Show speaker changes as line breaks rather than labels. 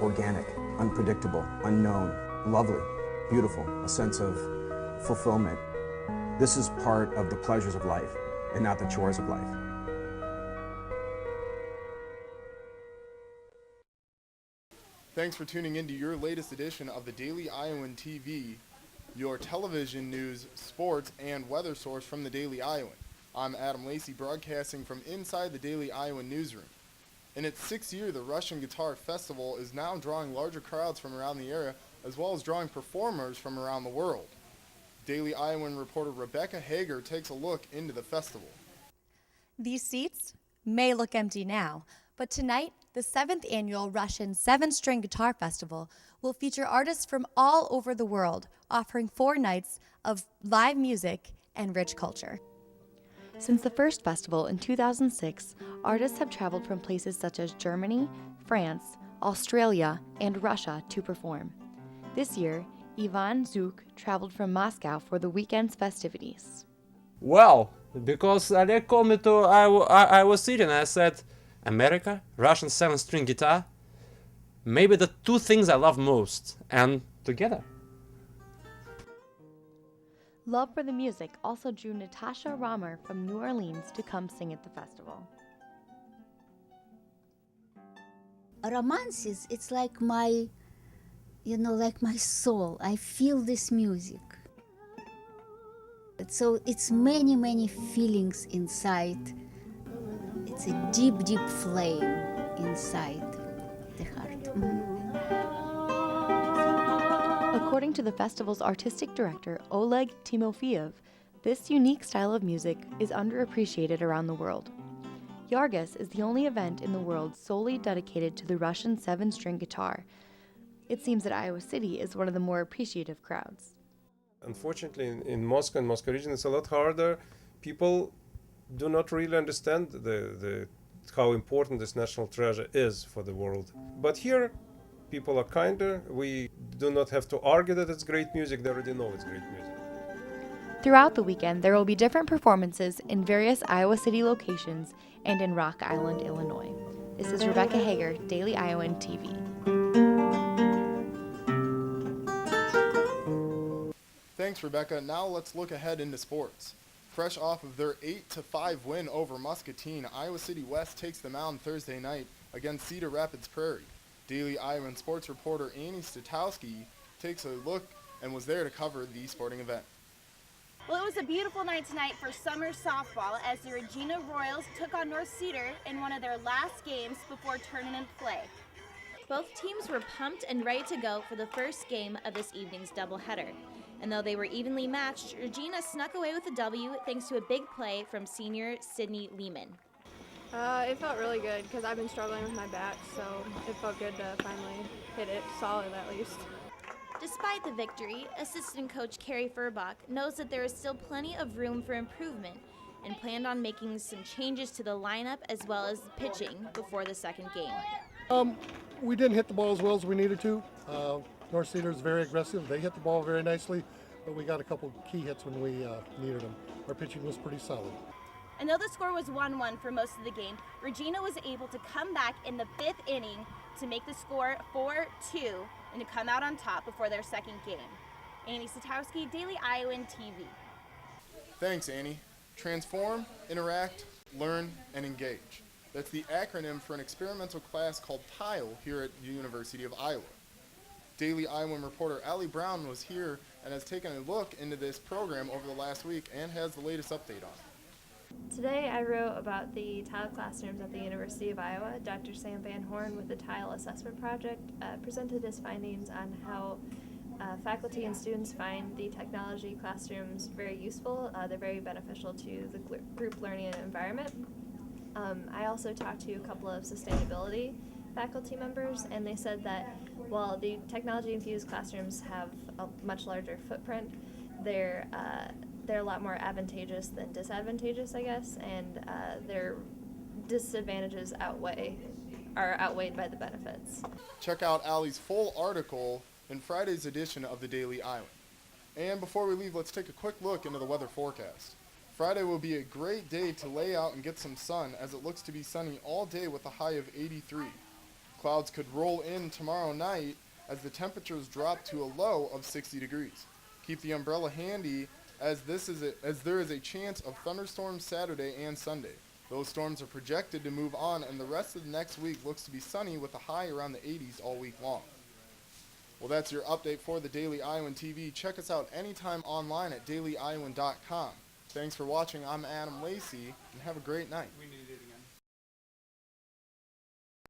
organic, unpredictable, unknown, lovely, beautiful, a sense of fulfillment. This is part of the pleasures of life and not the chores of life.
Thanks for tuning in to your latest edition of the Daily Iowan TV, your television news, sports, and weather source from the Daily Iowan. I'm Adam Lacey, broadcasting from inside the Daily Iowan newsroom. In its sixth year, the Russian Guitar Festival is now drawing larger crowds from around the area, as well as drawing performers from around the world. Daily Iowan reporter Rebecca Hager takes a look into the festival.
These seats may look empty now, but tonight, the 7th annual Russian 7-String Guitar Festival will feature artists from all over the world, offering 4 nights of live music and rich culture. Since the first festival in 2006, artists have traveled from places such as Germany, France, Australia, and Russia to perform. This year, Iowan traveled from Moscow for the weekend's festivities.
Well, because Oleg called me to Iowa City and I said, America, Russian 7-string guitar, maybe the 2 things I love most, and together.
Love for the music also drew Natasha Romer from New Orleans to come sing at the festival.
Romances, it's like my soul. I feel this music. So it's many feelings inside. It's a deep flame inside the heart.
According to the festival's artistic director, Oleg Timofeyev, this unique style of music is underappreciated around the world. Yargis is the only event in the world solely dedicated to the Russian 7-string guitar. It seems that Iowa City is one of the more appreciative crowds.
Unfortunately, in Moscow and Moscow region, it's a lot harder. People do not really understand how important this national treasure is for the world. But here, people are kinder. We do not have to argue that it's great music. They already know it's great music.
Throughout the weekend, there will be different performances in various Iowa City locations and in Rock Island, Illinois. This is Rebecca Hager, Daily Iowan TV.
Thanks, Rebecca. Now let's look ahead into sports. Fresh off of their 8-5 win over Muscatine, Iowa City West takes the mound Thursday night against Cedar Rapids Prairie. Daily Iowan sports reporter Annie Statowski takes a look and was there to cover the sporting event.
Well, it was a beautiful night tonight for summer softball as the Regina Royals took on North Cedar in one of their last games before tournament play. Both teams were pumped and ready to go for the first game of this evening's doubleheader. And though they were evenly matched, Regina snuck away with a W thanks to a big play from senior Sydney Lehman.
It felt really good because I've been struggling with my bat, so it felt good to finally hit it solid at least.
Despite the victory, assistant coach Carrie Furbach knows that there is still plenty of room for improvement and planned on making some changes to the lineup as well as the pitching before the second game.
We didn't hit the ball as well as we needed to. North Cedar is very aggressive. They hit the ball very nicely, but we got a couple key hits when we needed them. Our pitching was pretty solid.
And though the score was 1-1 for most of the game, Regina was able to come back in the 5th inning to make the score 4-2 and to come out on top before their second game. Annie Satowski, Daily Iowan TV.
Thanks, Annie. Transform, interact, learn, and engage. That's the acronym for an experimental class called TILE here at the University of Iowa. Daily Iowan reporter Allie Brown was here and has taken a look into this program over the last week and has the latest update on it.
Today I wrote about the tile classrooms at the University of Iowa. Dr. Sam Van Horn with the Tile Assessment Project presented his findings on how faculty and students find the technology classrooms very useful. They're very beneficial to the group learning environment. I also talked to a couple of sustainability faculty members, and they said that while the technology-infused classrooms have a much larger footprint, they're a lot more advantageous than disadvantageous, I guess, and their disadvantages are outweighed by the benefits.
Check out Allie's full article in Friday's edition of the Daily Iowan. And before we leave, let's take a quick look into the weather forecast. Friday will be a great day to lay out and get some sun, as it looks to be sunny all day with a high of 83. Clouds could roll in tomorrow night as the temperatures drop to a low of 60 degrees. Keep the umbrella handy as there is a chance of thunderstorms Saturday and Sunday. Those storms are projected to move on, and the rest of the next week looks to be sunny with a high around the 80s all week long. Well, that's your update for the Daily Iowan TV. Check us out anytime online at dailyiowan.com. Thanks for watching. I'm Adam Lacey, and have a great night.